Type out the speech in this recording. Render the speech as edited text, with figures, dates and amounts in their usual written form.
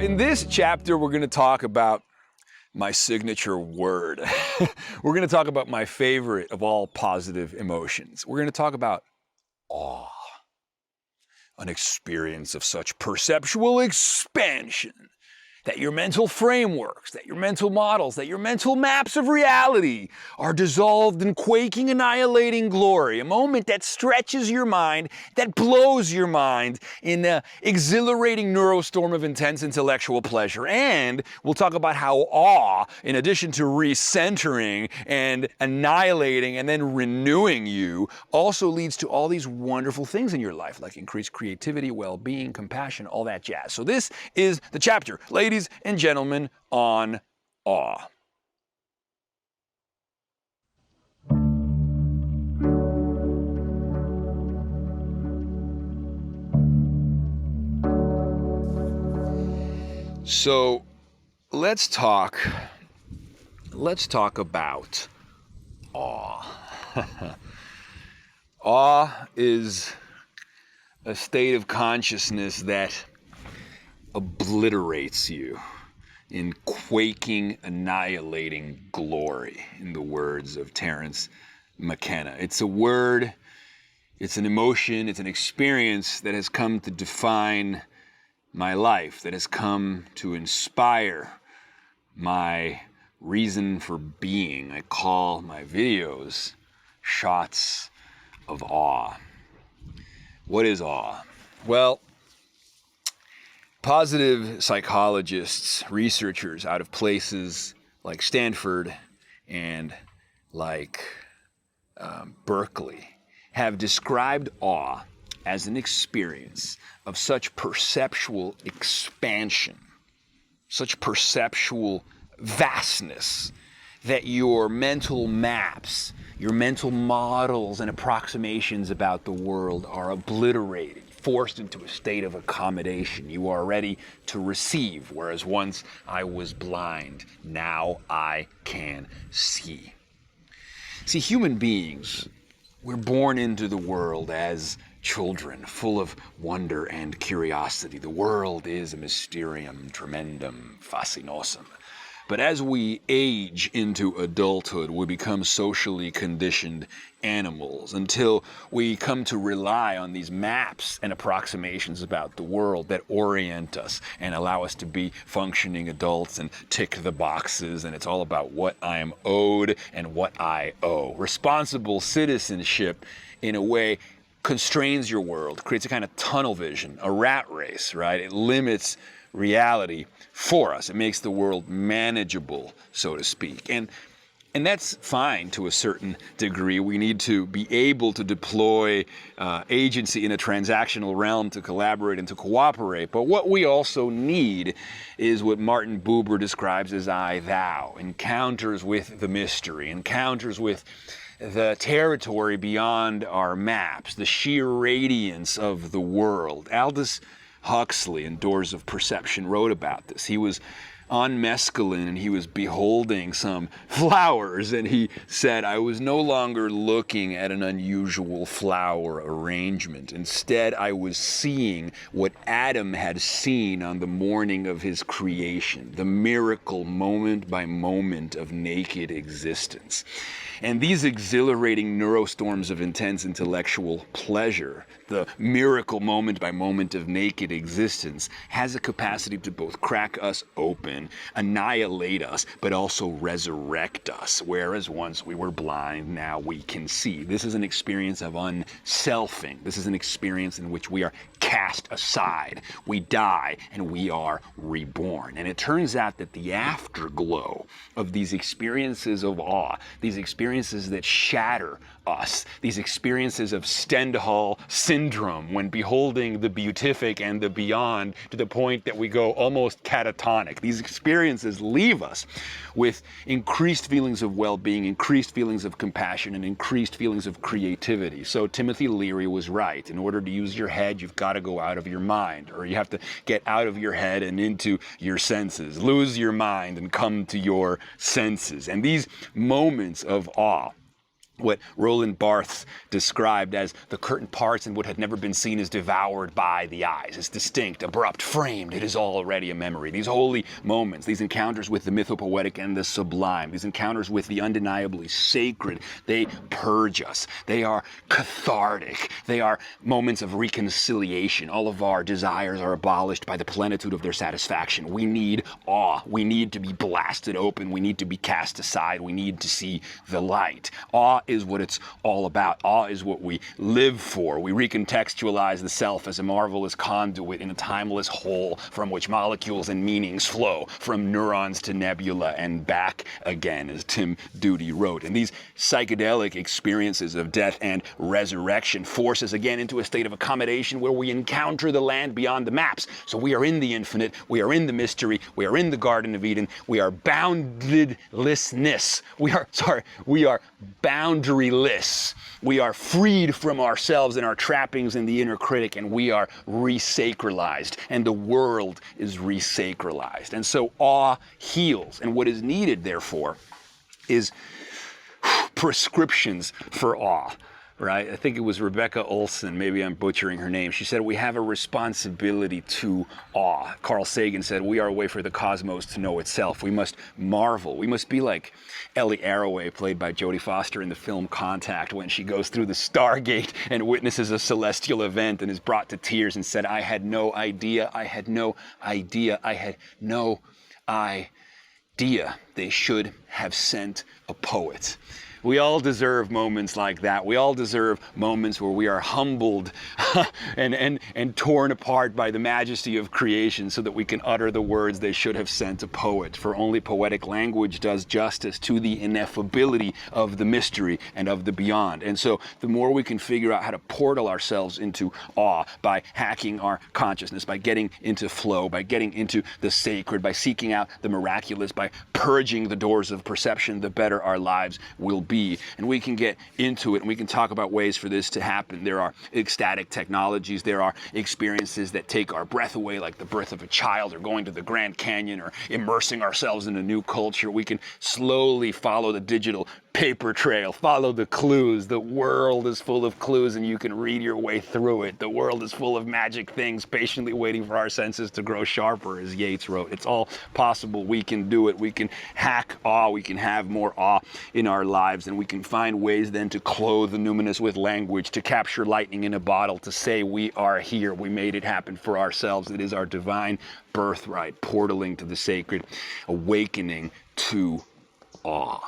in this chapter, we're going to talk about my signature word. We're going to talk about my favorite of all positive emotions. We're going to talk about awe, an experience of such perceptual expansion that your mental frameworks, that your mental models, that your mental maps of reality are dissolved in quaking, annihilating glory. A moment that stretches your mind, that blows your mind in an exhilarating neurostorm of intense intellectual pleasure. And we'll talk about how awe, in addition to recentering and annihilating and then renewing you, also leads to all these wonderful things in your life, like increased creativity, well-being, compassion, all that jazz. So this is the chapter, ladies and gentlemen, on awe. So let's talk about awe. Awe is a state of consciousness that obliterates you in quaking, annihilating glory, in the words of Terence McKenna. It's a word, it's an emotion, it's an experience that has come to define my life, that has come to inspire my reason for being. I call my videos shots of awe. What is awe? Well, positive psychologists, researchers out of places like Stanford and like Berkeley have described awe as an experience of such perceptual expansion, such perceptual vastness, that your mental maps, your mental models and approximations about the world are obliterated, forced into a state of accommodation. You are ready to receive, whereas once I was blind, now I can see. See, human beings, we're born into the world as children, full of wonder and curiosity. The world is a mysterium tremendum fascinosum. But as we age into adulthood, we become socially conditioned animals until we come to rely on these maps and approximations about the world that orient us and allow us to be functioning adults and tick the boxes. And it's all about what I am owed and what I owe. Responsible citizenship, in a way, constrains your world, creates a kind of tunnel vision, a rat race, right? It limits reality for us. It makes the world manageable, so to speak. And that's fine to a certain degree. We need to be able to deploy agency in a transactional realm to collaborate and to cooperate. But what we also need is what Martin Buber describes as I-thou, encounters with the mystery, encounters with the territory beyond our maps, the sheer radiance of the world. Aldous Huxley in Doors of Perception wrote about this. He was on mescaline and he was beholding some flowers, and he said, I was no longer looking at an unusual flower arrangement. Instead, I was seeing what Adam had seen on the morning of his creation, the miracle moment by moment of naked existence. And these exhilarating neurostorms of intense intellectual pleasure, the miracle moment by moment of naked existence, has a capacity to both crack us open, annihilate us, but also resurrect us. Whereas once we were blind, now we can see. This is an experience of unselfing. This is an experience in which we are cast aside. We die and we are reborn. And it turns out that the afterglow of these experiences of awe, these experiences that shatter us, these experiences of Stendhal syndrome when beholding the beatific and the beyond to the point that we go almost catatonic. These experiences leave us with increased feelings of well-being, increased feelings of compassion, and increased feelings of creativity. So Timothy Leary was right. In order to use your head, you've got to go out of your mind, or you have to get out of your head and into your senses. Lose your mind and come to your senses. And these moments of awe, what Roland Barthes described as the curtain parts and what had never been seen is devoured by the eyes. It's distinct, abrupt, framed. It is already a memory. These holy moments, these encounters with the mythopoetic and the sublime, these encounters with the undeniably sacred, they purge us. They are cathartic. They are moments of reconciliation. All of our desires are abolished by the plenitude of their satisfaction. We need awe. We need to be blasted open. We need to be cast aside. We need to see the light. Awe is what it's all about. Awe is what we live for. We recontextualize the self as a marvelous conduit in a timeless whole from which molecules and meanings flow, from neurons to nebula and back again, as Tim Doody wrote. And these psychedelic experiences of death and resurrection force us again into a state of accommodation where we encounter the land beyond the maps. So we are in the infinite, we are in the mystery, we are in the Garden of Eden, we are boundlessness. We are boundaryless. We are freed from ourselves and our trappings in the inner critic, and we are resacralized, and the world is resacralized. And so awe heals, and what is needed, therefore, is prescriptions for awe. Right? I think it was Rebecca Olson, maybe I'm butchering her name. She said, we have a responsibility to awe. Carl Sagan said, we are a way for the cosmos to know itself. We must marvel. We must be like Ellie Arroway, played by Jodie Foster in the film Contact, when she goes through the Stargate and witnesses a celestial event and is brought to tears and said, I had no idea, I had no idea, I had no idea. They should have sent a poet. We all deserve moments like that. We all deserve moments where we are humbled and torn apart by the majesty of creation so that we can utter the words they should have sent a poet. For only poetic language does justice to the ineffability of the mystery and of the beyond. And so the more we can figure out how to portal ourselves into awe by hacking our consciousness, by getting into flow, by getting into the sacred, by seeking out the miraculous, by purging the doors of perception, the better our lives will be. And we can get into it and we can talk about ways for this to happen. There are ecstatic technologies. There are experiences that take our breath away, like the birth of a child or going to the Grand Canyon or immersing ourselves in a new culture. We can slowly follow the digital paper trail, follow the clues. The world is full of clues and you can read your way through it. The world is full of magic things patiently waiting for our senses to grow sharper, as Yeats wrote. It's all possible. We can do it. We can hack awe. We can have more awe in our lives, and we can find ways then to clothe the numinous with language, to capture lightning in a bottle, to say we are here. We made it happen for ourselves. It is our divine birthright, portaling to the sacred, awakening to awe.